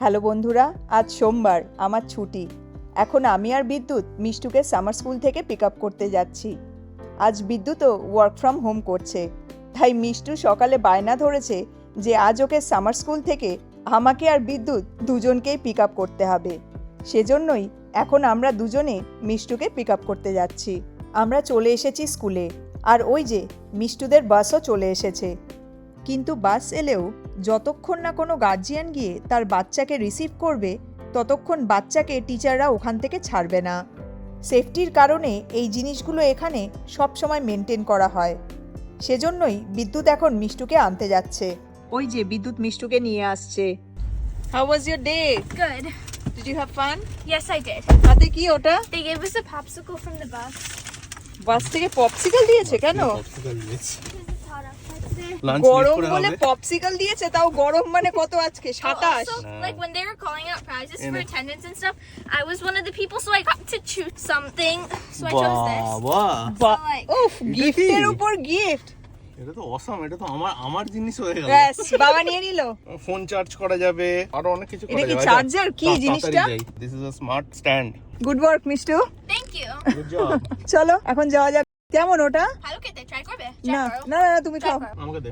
Hello বন্ধুরা, আজ সোমবার, আমার ছুটি। এখন আমি আর বিদ্যুৎ মিষ্টুকে সামার স্কুল থেকে পিক আপ করতে যাচ্ছি। আজ বিদ্যুৎও ওয়ার্ক ফ্রম হোম করছে, তাই মিষ্টু সকালে বায়না ধরেছে যে আজ ওকে সামার স্কুল থেকে আমাকে আর বিদ্যুৎ দুজনকেই পিক আপ করতে হবে। সেজন্যই এখন আমরা দুজনে মিষ্টুকে পিক আপ করতে যাচ্ছি। আমরা চলে এসেছি স্কুলে, আর ওই যে মিষ্টুদের বাসও চলে এসেছে। কিন্তু বাস এলেও যতক্ষণ না কোনো গার্জিয়ান গিয়ে তার বাচ্চাকে রিসিভ করবে, ততক্ষণ বাচ্চাকে টিচাররা ওখান থেকে ছাড়বে না। সেফটির কারণে এই জিনিসগুলো এখানে সব সময় মেনটেন করা হয়। সেজন্যই বিদ্যুৎ এখন মিষ্টুকে আনতে যাচ্ছে। ওই যে বিদ্যুৎ মিষ্টুকে নিয়ে আসছে। How was your day? Good. Did you have fun? Yes, I did. হাতে কি ওটা? They gave us a popsicle from the bus. বাস থেকে পপসিকল দিয়েছে কেন? গরম বলে পপসিকল দিয়েছে, তাও গরম মানে কত আজকে 27। Also, like when they were calling out prizes for attendance and stuff, I was one of the people, so I got to choose something. So I chose this. উফ, গিফটের উপর গিফট। এটা তো অসাম, এটা তো আমার জিনিস হয়ে গেল। ব্যাস, বাবা নিয়ে নিল। ফোন চার্জ করা যাবে, আরো অনেক কিছু করা এটা যাবে। কি চার্জার? কি জিনিসটা? This is a smart stand. Good work Mishtu. Thank you. Good job. চলো এখন যাওয়া যাক। কেমন ওটা? ভালো খেতে ট্রাই করবে? না Try করো। না না, তুমি খাও। আমাকে দে।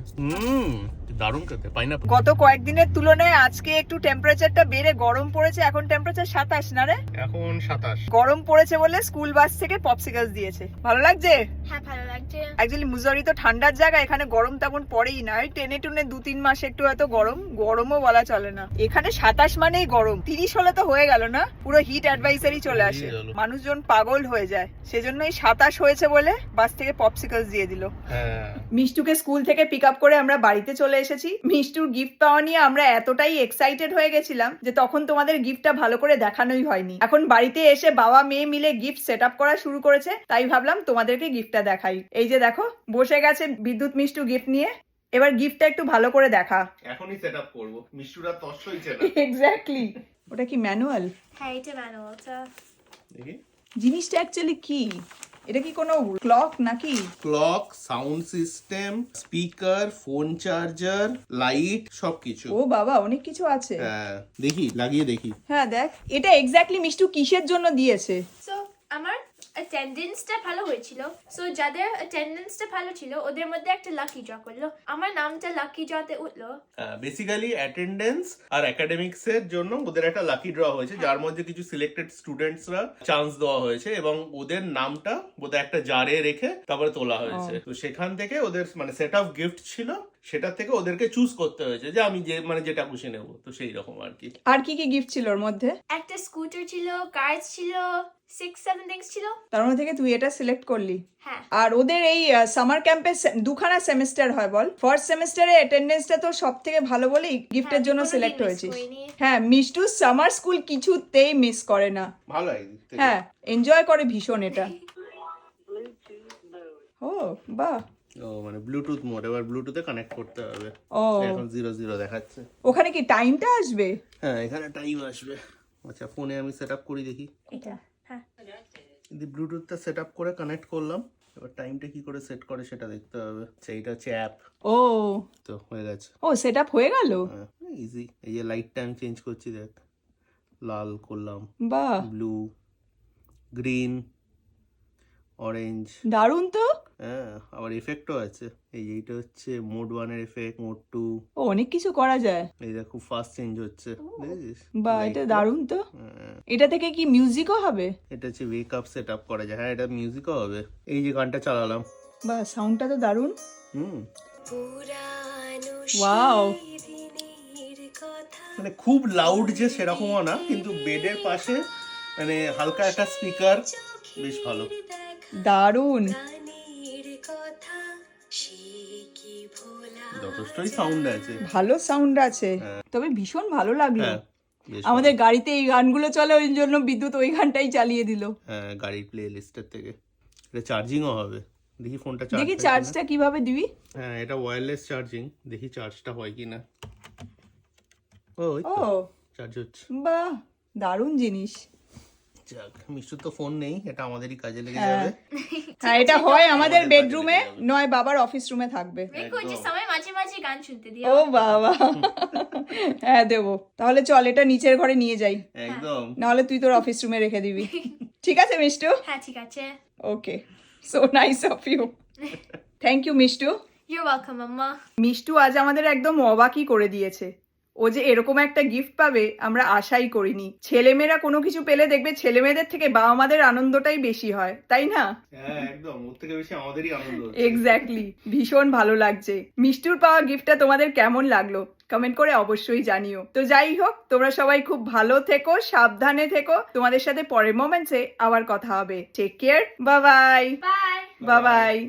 দারুণ খেতে, পাইনাপল। গত কয়েকদিনের তুলনায় আজকে একটু টেম্পারেচারটা বেড়ে গরম পড়েছে। এখন টেম্পারেচার 27 না রে? এখন 27। গরম পড়েছে বলে স্কুল বাস থেকে পপসিকলস দিয়েছে। ভালো লাগছে? হ্যাঁ, ভালো লাগছে। অ্যাকচুয়ালি মুজোরি তো ঠান্ডার জায়গা, এখানে গরম তেমন পড়েই না। এই টেনে টুনে 2-3 মাস একটু হয়তো গরমও বলা চলে না। এখানে 27 মানেই গরম। 30 হলে তো হয়ে গেল না? পুরো হিট অ্যাডভাইজারি চলে আসে, মানুষজন পাগল হয়ে যায়। সেজন্যই 27 হয়েছে বলে বাস থেকে পপসিকলস দিয়ে দিল। হ্যাঁ, মিষ্টুকে স্কুল থেকে পিক আপ করে আমরা বাড়িতে চলে এসেছি। মিষ্টুর গিফট পাওয়া নিয়ে আমরা এতটাই এক্সাইটেড হয়ে গেছিলাম যে তখন তোমাদের গিফটটা ভালো করে দেখানোই হয়নি। এখন বাড়িতে এসে বাবা মেয়ে মিলে গিফট সেট আপ করা শুরু করেছে, তাই ভাবলাম তোমাদেরকে গিফটটা দেখাই। এই যে দেখো, বসে গেছে বিদ্যুৎ মিষ্টু গিফট নিয়ে। এবার গিফটটা একটু ভালো করে দেখা। এখনই সেটআপ করব। মিষ্টুরা তসই চেনা। এক্স্যাক্টলি। ওটা কি ম্যানুয়াল? হ্যাঁ, এটা ম্যানুয়ালটা। দেখি। জিনিসটা অ্যাকচুয়ালি কি? এটা কি কোনো ক্লক নাকি? Clock, sound system, speaker, phone charger, light, সবকিছু। ও বাবা, অনেক কিছু আছে। হ্যাঁ, দেখি লাগিয়ে দেখি। হ্যাঁ দেখ, এটা এক্স্যাক্টলি মিষ্টু কিসের জন্য দিয়েছে? সো আমার অ্যাটেন্ডেন্সটা ভালো হয়েছিল। সো যাদের অ্যাটেন্ডেন্সটা ভালো ছিল ওদের মধ্যে একটা লাকি ড্র করলো। আমার নামটা লাকি ড্রতে উঠলো। বেসিক্যালি অ্যাটেন্ডেন্স আর একাডেমিক্স এর জন্য ওদের একটা লাকি ড্র হয়েছে, যার মধ্যে কিছু সিলেক্টেড স্টুডেন্টসরা চান্স দেওয়া হয়েছে এবং ওদের নামটা বোধহয় একটা জারে রেখে তারপরে তোলা হয়েছে। তো সেখান থেকে ওদের মানে সেট অফ গিফট ছিল, সেটা থেকে ওদেরকে চুজ করতে হয়েছে যে আমি যে মানে যেটা খুশি নেবো। তো সেই রকম আর কি। আর কি কি গিফট ছিল ওর মধ্যে? একটা স্কুটার ছিল, কার্স ছিল, 6-7 থিংস ছিল। তার মধ্যে থেকে তুই এটা সিলেক্ট করলি। হ্যাঁ। আর ওদের এই সামার ক্যাম্পে দুখানা সেমিস্টার হয় বল। ফার্স্ট সেমিস্টারে অ্যাটেন্ডেন্সটা তো সব থেকে ভালো বলেই গিফটের জন্য কোনোদিন সিলেক্ট miss হয়েছিস। করিনি। হ্যাঁ, মিষ্টু সামার স্কুল কিছুতেই মিস করে না। ভালো একদিক থেকে। হ্যাঁ, এনজয় করে ভীষণ এটা। ও বাহ। ও মানে ব্লুটুথ মোড, এবার ব্লুটুথে কানেক্ট করতে হবে। ও, এখন 00 দেখাচ্ছে। ওখানে কি টাইমটা আসবে? হ্যাঁ, এখানে টাইম আসবে। আচ্ছা, ফোনে আমি সেট আপ করি দেখি। এটা হ্যাঁ। ব্লুটুথটা সেট আপ করে কানেক্ট করলাম, এবার টাইমটা কি করে সেট করে সেটা দেখতে হবে। সেইটা হচ্ছে অ্যাপ। ও তো হয়ে গেছে। ও, সেট আপ হয়ে গেল। ইজি। এই যে লাইটটা আমি চেঞ্জ করছি, দেখ। লাল করলাম, বাহ, ব্লু, গ্রিন, অরেঞ্জ। দারুণ তো। হ্যাঁ, আবার এফেক্টও আছে। এইটা হচ্ছে মোড 1 এর এফেক্ট, মোড 2। ও, অনেক কিছু করা যায়। এই দেখ, খুব ফাস্ট চেঞ্জ হচ্ছে, দেখেছিস? বাহ, এটা দারুণ তো। হ্যাঁ, এটা থেকে কি মিউজিকও হবে? এটা হচ্ছে ওয়েক আপ সেট আপ করা যায়। হ্যাঁ, এটা মিউজিকও হবে। এই যে গানটা চালালাম। বাহ, সাউন্ডটা তো দারুণ। হুম, ওয়াও। মানে খুব লাউড যে সেরকমও না, কিন্তু বেডের পাশে মানে হালকা একটা স্পিকার, বেশ ভালো। দারুণ। যথেষ্টই সাউন্ড আছে। ভালো সাউন্ড আছে, তবে ভীষণ ভালো লাগলো। হ্যাঁ, বেশ আমাদের গাড়িতে এই গানগুলো চলে, ওই জন্য বিদ্যুৎ ওই গানটাই চালিয়ে দিল। হ্যাঁ, গাড়ির প্লে লিস্টের থেকে। এটা চার্জিংও হবে। দেখি ফোনটা চার্জ। দেখি চার্জটা কিভাবে দিবি। হ্যাঁ, এটা ওয়্যারলেস চার্জিং। দেখি চার্জটা হয় কিনা। ও, ও চার্জ হচ্ছে। বাহ, দারুণ জিনিস। যাক, মিষ্টুর তো ফোন নেই, এটা আমাদেরই কাজে লেগে হ্যাঁ। যাবে। হ্যাঁ, এটা হয় আমাদের আমাদের বেডরুমে, কাজে লেগে যাবে। নয় বাবার অফিস রুমে থাকবে। মেকো যে সময় মাঝে মাঝে গান শুনতে দিও। ও বাবা, হ্যাঁ দেবো। তাহলে চল এটা নিচের ঘরে নিয়ে যাই, একদম। নাহলে তুই তোর অফিস রুমে রেখে দিবি। ঠিক আছে মিষ্টু? হ্যাঁ ঠিক আছে। Okay, so nice of you. Thank you Mishtu. You're welcome, mumma. Mishtu আজ আমাদের একদম অবাকই করে দিয়েছে। ও যে এরকম একটা গিফট পাবে আমরা আশাই করিনি। ছেলেমেয়েরা কোনো কিছু পেলে দেখবে ছেলেমেয়েদের থেকে বাবা মাদের আনন্দটাই বেশি হয়, তাই না? হ্যাঁ একদম, ওর থেকে বেশি আমাদেরই আনন্দ হচ্ছে। এক্স্যাক্টলি, ভীষণ ভালো লাগছে। মিষ্টুর পাওয়া গিফটটা তোমাদের কেমন লাগলো কমেন্ট করে অবশ্যই জানিও। তো যাই হোক, তোমরা সবাই খুব ভালো থেকো, সাবধানে থেকো। তোমাদের সাথে পরের মোমেন্টসে আবার কথা হবে। Take care, bye bye. Bye. Bye by.